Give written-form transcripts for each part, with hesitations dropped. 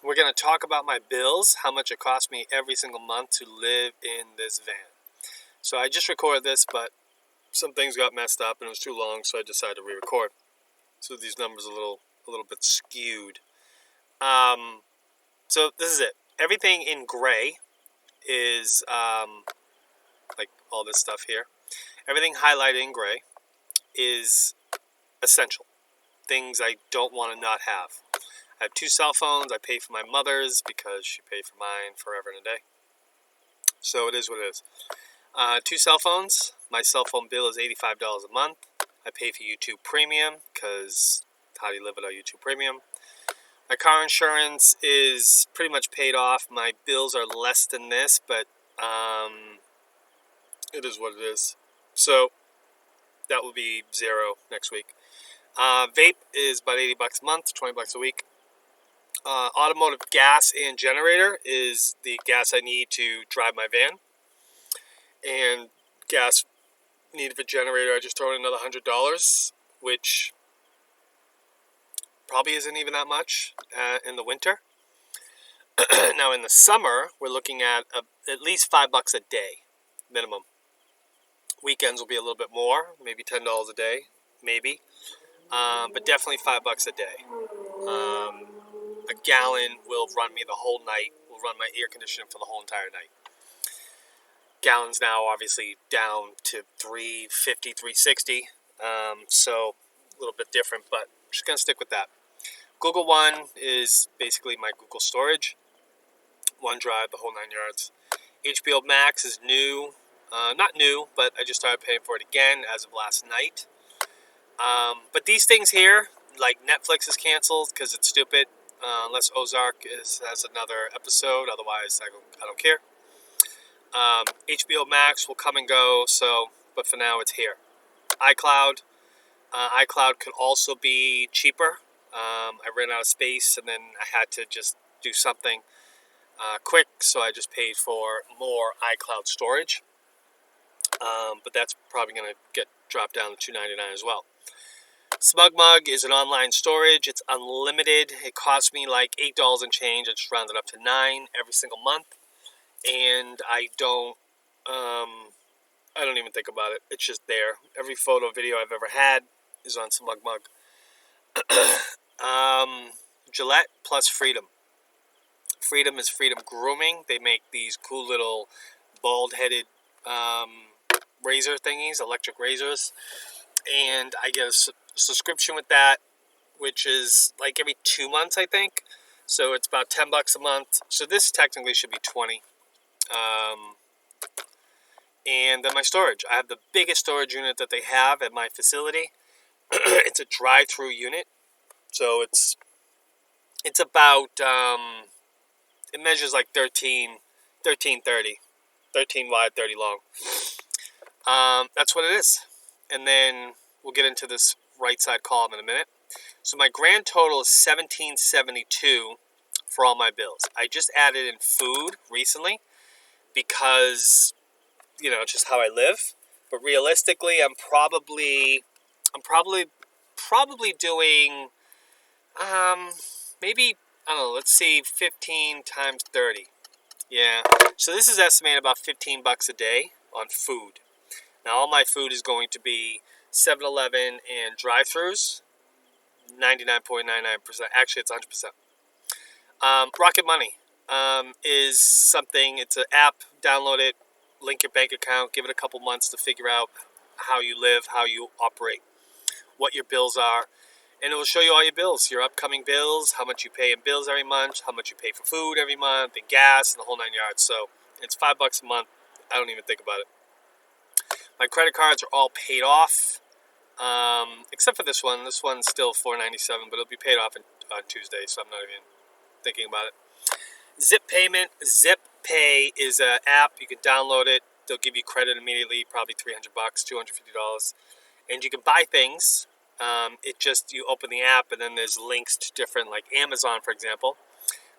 We're going to talk about my bills, how much it costs me every single month to live in this van. So I just recorded this, but some things got messed up and it was too long, so I decided to re-record. So these numbers are a little bit skewed. So this is it. Everything in gray is like all this stuff here. Everything highlighted in gray is essential. Things I don't want to not have. I have 2 cell phones. I pay for my mother's because she paid for mine forever and a day. So it is what it is. 2 cell phones. My cell phone bill is $85 a month. I pay for YouTube Premium because how do you live without YouTube Premium? My car insurance is pretty much paid off. My bills are less than this, but it is what it is. So that will be $0 next week. Vape is about $80 a month, $20 a week. Automotive gas and generator is the gas I need to drive my van. And gas needed for generator, I just throw in another $100, which probably isn't even that much in the winter. Now in the summer, we're looking at at least $5 a day, minimum. Weekends will be a little bit more, maybe $10 a day, maybe. But definitely $5 a day. A gallon will run me the whole night, will run my air conditioning for the whole entire night. Gallons now obviously down to $3.50, $3.60, so a little bit different, but I'm just going to stick with that. Google One is basically my Google storage. OneDrive, the whole 9 yards. HBO Max is new. Not new, but I just started paying for it again as of last night. But these things here, like Netflix is canceled because it's stupid. Unless Ozark has another episode. Otherwise, I don't care. HBO Max will come and go, but for now it's here. iCloud. iCloud could also be cheaper. I ran out of space and then I had to just do something quick, so I just paid for more iCloud storage. But that's probably going to get dropped down to $2.99 as well. SmugMug is an online storage. It's unlimited. It costs me like $8 and change. I just rounded up to $9 every single month. And I don't even think about it. It's just there. Every photo, video I've ever had is on SmugMug. Gillette plus Freedom. Freedom is Freedom Grooming. They make these cool little bald-headed razor thingies, electric razors. And I get a subscription with that, which is like every 2 months, I think. So it's about $10 a month. So this technically should be $20. And then my storage. I have the biggest storage unit that they have at my facility. It's a drive-through unit. So it's about, it measures like 13, 30. 13 wide, 30 long. That's what it is. And then we'll get into this right side column in a minute. So my grand total is $17.72 for all my bills. I just added in food recently because, it's just how I live. But realistically, I'm probably doing maybe, I don't know, let's see, 15 times 30. Yeah. So this is estimated about $15 a day on food. Now, all my food is going to be 7-Eleven and drive-thrus, 99.99%. Actually, it's 100%. Rocket Money is something, it's an app, download it, link your bank account, give it a couple months to figure out how you live, how you operate, what your bills are, and it will show you all your bills, your upcoming bills, how much you pay in bills every month, how much you pay for food every month, and gas, and the whole 9 yards. So it's $5 a month. I don't even think about it. My credit cards are all paid off, except for this one. This one's still $4.97, but it'll be paid off on Tuesday, so I'm not even thinking about it. Zip Payment. Zip Pay is an app. You can download it. They'll give you credit immediately, probably $300, $250, and you can buy things. You open the app, and then there's links to different, like Amazon, for example.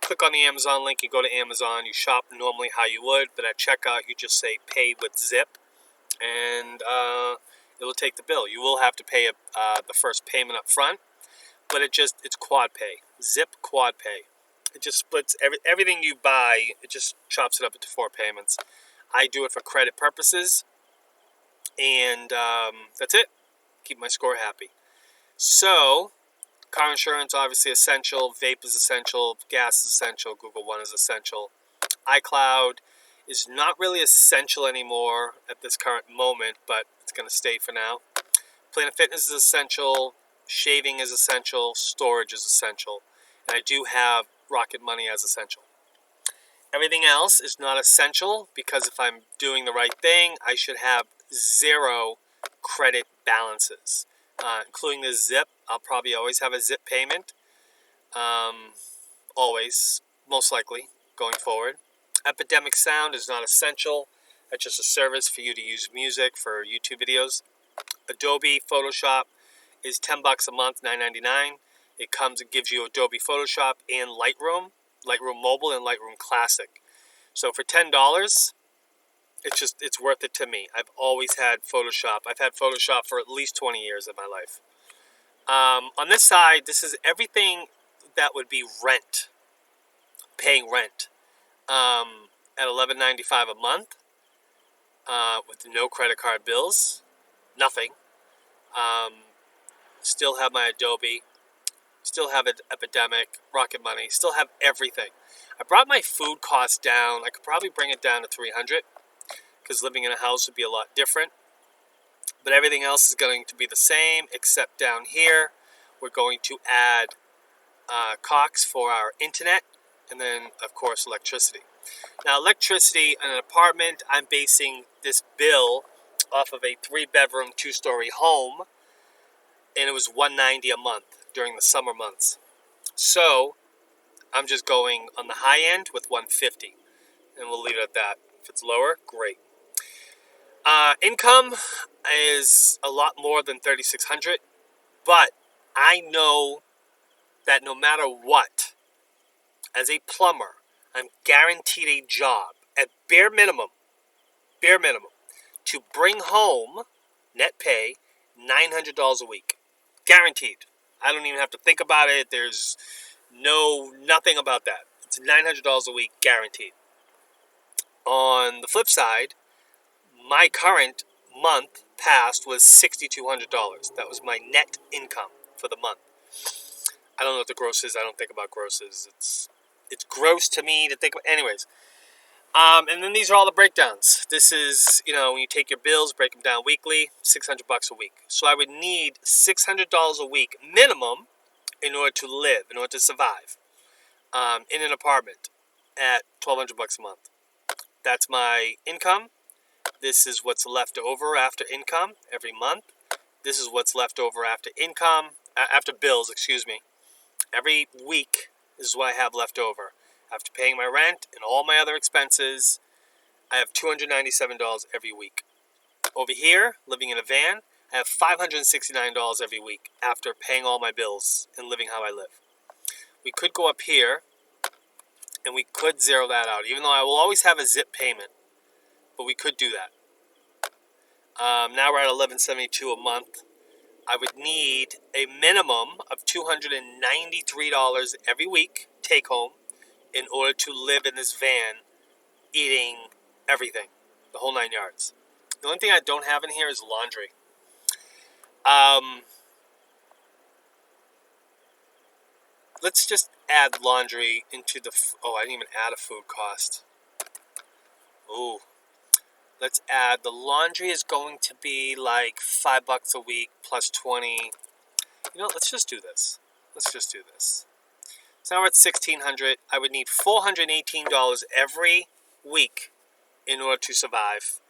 Click on the Amazon link, you go to Amazon, you shop normally how you would, but at checkout, you just say pay with Zip, and it will take the bill. You will have to pay the first payment up front, but it's quad pay. Zip quad pay. It just splits everything you buy. It just chops it up into 4 payments. I do it for credit purposes, and that's it. Keep my score happy. So, car insurance obviously essential. Vape is essential. Gas is essential. Google One is essential. iCloud is not really essential anymore at this current moment, but it's going to stay for now. Planet Fitness is essential. Shaving is essential. Storage is essential. And I do have Rocket Money as essential. Everything else is not essential because if I'm doing the right thing, I should have 0 credit balances. Including the zip, I'll probably always have a zip payment. Always, most likely, going forward. Epidemic Sound is not essential. It's just a service for you to use music for YouTube videos. Adobe Photoshop is $10 a month, $9.99. It comes and gives you Adobe Photoshop and Lightroom Mobile and Lightroom Classic. So for $10, it's worth it to me. I've always had Photoshop. I've had Photoshop for at least 20 years of my life. On this side, this is everything that would be rent, paying rent, at $11.95 a month, with no credit card bills, nothing. Still have my Adobe, still have Epidemic, Rocket Money, still have everything. I brought my food costs down. I could probably bring it down to $300 because living in a house would be a lot different. But everything else is going to be the same except down here. We're going to add Cox for our internet and then, of course, electricity. Now, electricity in an apartment, I'm basing this bill off of a 3-bedroom, 2-story home, and it was $190 a month during the summer months. So I'm just going on the high end with $150, and we'll leave it at that. If it's lower, great. Income is a lot more than $3,600, but I know that no matter what, as a plumber, I'm guaranteed a job at bare minimum, to bring home net pay $900 a week, guaranteed. I don't even have to think about it. There's nothing about that. It's $900 a week, guaranteed. On the flip side, my current month past was $6,200. That was my net income for the month. I don't know what the gross is. I don't think about grosses. It's gross to me to think about. Anyways, and then these are all the breakdowns. This is, when you take your bills, break them down weekly, $600 a week. So I would need $600 a week minimum in order to live, in order to survive, in an apartment at $1,200 a month. That's my income. This is what's left over after income every month. This is what's left over after income, after bills, every week. This is what I have left over. After paying my rent and all my other expenses, I have $297 every week. Over here, living in a van, I have $569 every week after paying all my bills and living how I live. We could go up here and we could zero that out, even though I will always have a zip payment, but we could do that. Now we're at $1,172 a month. I would need a minimum of $293 every week, take home, in order to live in this van, eating everything, the whole 9 yards. The only thing I don't have in here is laundry. Let's just add laundry into the. I didn't even add a food cost. Ooh. Let's add, the laundry is going to be like $5 a week plus 20. Let's just do this. So now we're at $1,600. I would need $418 every week in order to survive.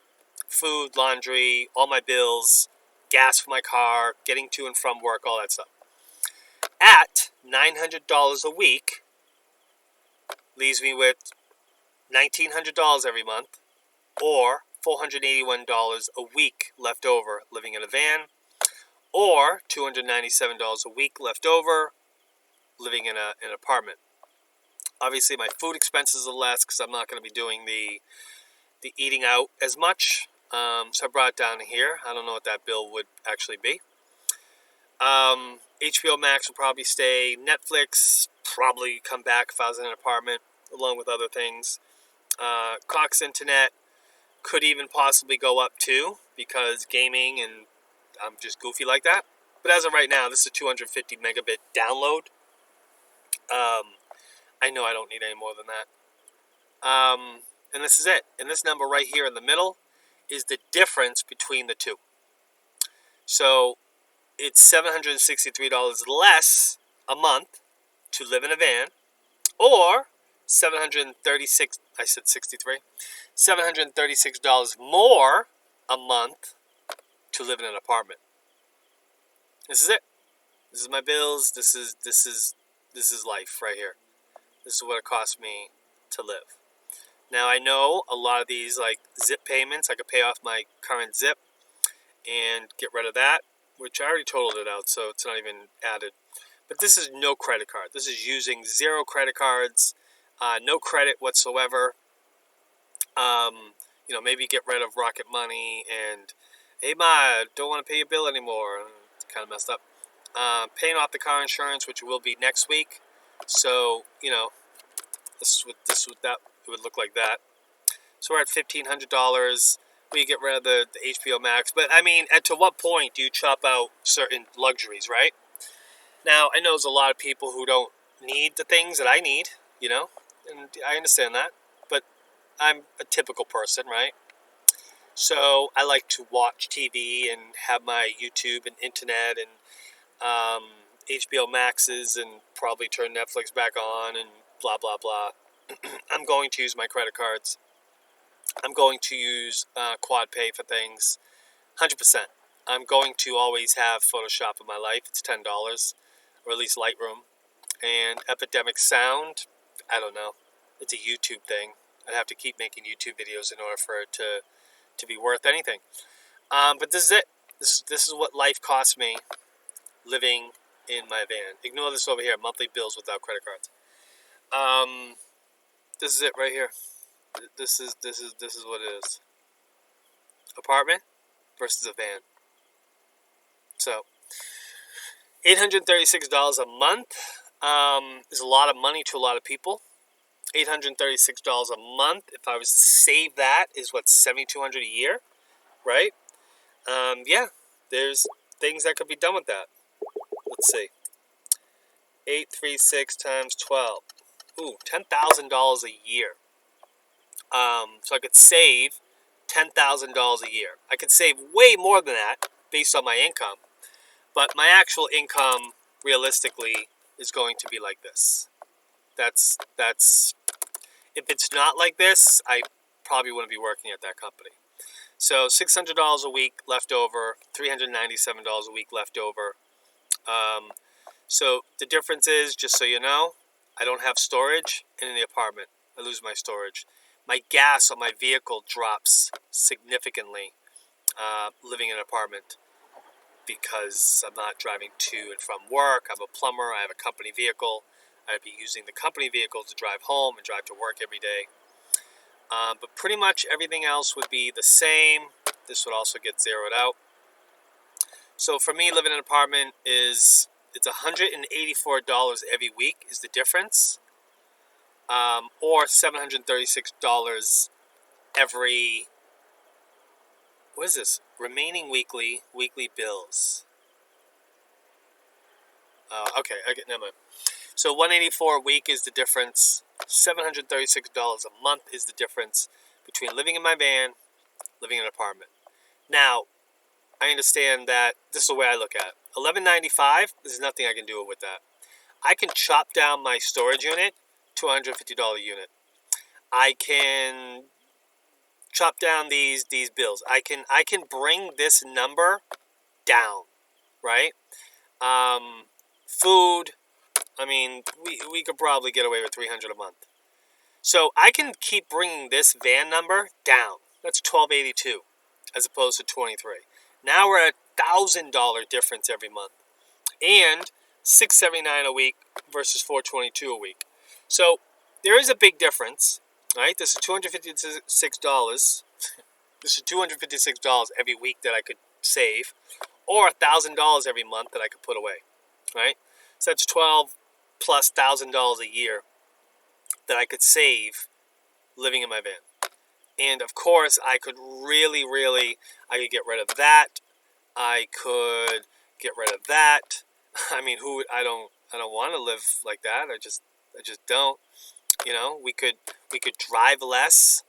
Food, laundry, all my bills, gas for my car, getting to and from work, all that stuff. At $900 a week, leaves me with $1,900 every month, or $481 a week left over living in a van, or $297 a week left over living in an apartment. Obviously, my food expenses are less because I'm not going to be doing the eating out as much. So I brought it down to here. I don't know what that bill would actually be. HBO Max will probably stay. Netflix probably come back if I was in an apartment, along with other things. Cox Internet could even possibly go up too, because gaming, and I'm just goofy like that. But as of right now, this is a 250 megabit download. I know I don't need any more than that. And this is it. And this number right here in the middle is the difference between the two. So it's $763 less a month to live in a van, or 736. I said 63. $736 more a month to live in an apartment. This is it. This is my bills. This is life right here. This is what it costs me to live. Now I know a lot of these like zip payments. I could pay off my current zip and get rid of that, which I already totaled it out, so it's not even added. But this is no credit card. This is using 0 credit cards, no credit whatsoever. Maybe get rid of Rocket Money and, hey, ma, don't want to pay your bill anymore. It's kind of messed up. Paying off the car insurance, which will be next week. So, this it would look like that. So we're at $1,500. We get rid of the HBO Max. But, I mean, to what point do you chop out certain luxuries, right? Now, I know there's a lot of people who don't need the things that I need, and I understand that. But I'm a typical person, right? So I like to watch TV and have my YouTube and internet and HBO Maxes and probably turn Netflix back on and blah, blah, blah. I'm going to use my credit cards. I'm going to use Quad Pay for things. 100%. I'm going to always have Photoshop in my life. It's $10, or at least Lightroom. And Epidemic Sound, I don't know. It's a YouTube thing. I'd have to keep making YouTube videos in order for it to be worth anything. But this is it. This is what life costs me living in my van. Ignore this over here, monthly bills without credit cards. This is it right here. This is what it is. Apartment versus a van. So, $836 a month is a lot of money to a lot of people. $836 a month, if I was to save that, is what, $7,200 a year, right? Yeah, there's things that could be done with that. Let's see. 836 times 12. Ooh, $10,000 a year. So I could save $10,000 a year. I could save way more than that based on my income. But my actual income, realistically, is going to be like this. That's if it's not like this, I probably wouldn't be working at that company. So $600 a week left over, $397 a week left over. So the difference is, just so you know, I don't have storage in the apartment. I lose my storage. My gas on my vehicle drops significantly living in an apartment, because I'm not driving to and from work. I'm a plumber. I have a company vehicle. I'd be using the company vehicle to drive home and drive to work every day. But pretty much everything else would be the same. This would also get zeroed out. So for me, living in an apartment it's $184 every week is the difference. Or $736 every, what is this? Remaining weekly bills. Okay, never mind. So $184 a week is the difference. $736 a month is the difference between living in my van, living in an apartment. Now, I understand that this is the way I look at it. $11.95, there's nothing I can do with that. I can chop down my storage unit to a $150 unit. I can chop down these bills. I can bring this number down, right? Food, I mean, we could probably get away with $300 a month. So I can keep bringing this van number down. That's $1,282 as opposed to $23. Now we're at $1,000 difference every month, and $679 a week versus $422 a week. So there is a big difference, right? This is $256. This is $256 every week that I could save, or $1,000 every month that I could put away. right? So that's $12,000+ a year that I could save living in my van. And of course, I could I could get rid of that. I could get rid of that. I mean, I don't want to live like that. I just don't. You know, we could drive less.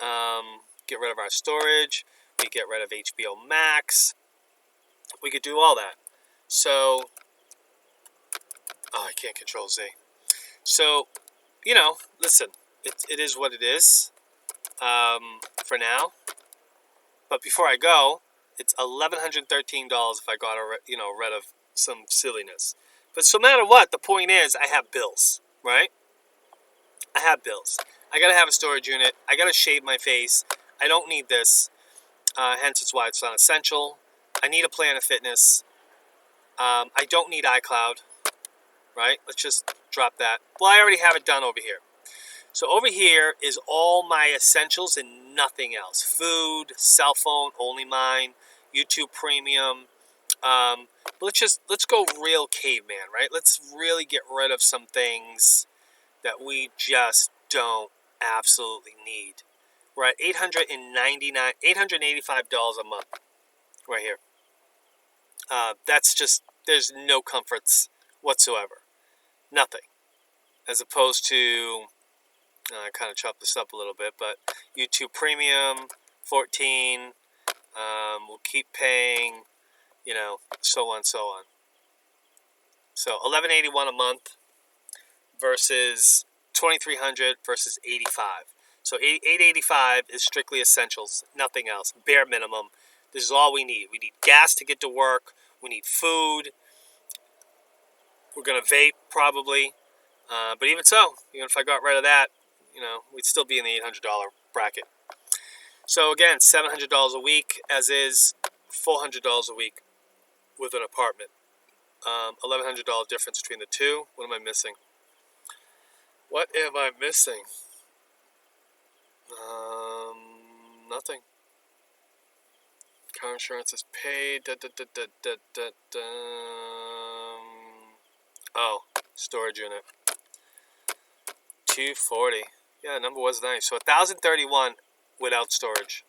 Get rid of our storage. We get rid of HBO Max. We could do all that. So, I can't control Z. So, listen, it is what it is. For now. But before I go, it's $1,113 if I got rid of some silliness. But no matter what, the point is I have bills, right? I have bills. I gotta have a storage unit. I gotta shave my face. I don't need this. Hence, it's why it's not essential. I need a plan of fitness. I don't need iCloud, right? Let's just drop that. Well, I already have it done over here. So over here is all my essentials and nothing else. Food, cell phone, only mine, YouTube Premium. Let's go real caveman, right? Let's really get rid of some things that we just don't absolutely need. We're at $885 a month right here. That's just, there's no comforts whatsoever. Nothing. As opposed to, I kind of chopped this up a little bit, but YouTube Premium, 14, we'll keep paying, so on, so on. So $1,181 a month versus $2,300 versus $85. So $885 is strictly essentials, nothing else, bare minimum. This is all we need. We need gas to get to work. We need food. We're gonna vape probably, but even so, if I got rid of that, we'd still be in the $800 bracket. So again, $700 a week, as is $400 a week with an apartment. $1,100 difference between the two. What am I missing? What am I missing? Nothing. Car insurance is paid. Oh, storage unit. $240. Yeah, the number was nice. So $1,031 without storage.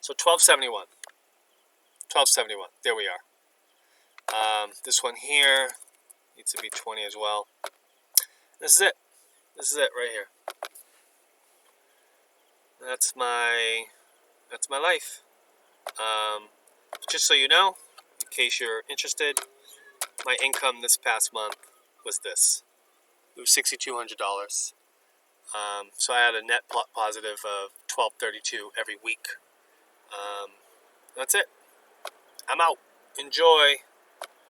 So $1,271. $1,271. There we are. This one here needs to be 20 as well. This is it. This is it right here. That's my life. Just so you know, in case you're interested, my income this past month was this. It was $6,200. So I had a net positive of $1,232 every week. That's it. I'm out. Enjoy.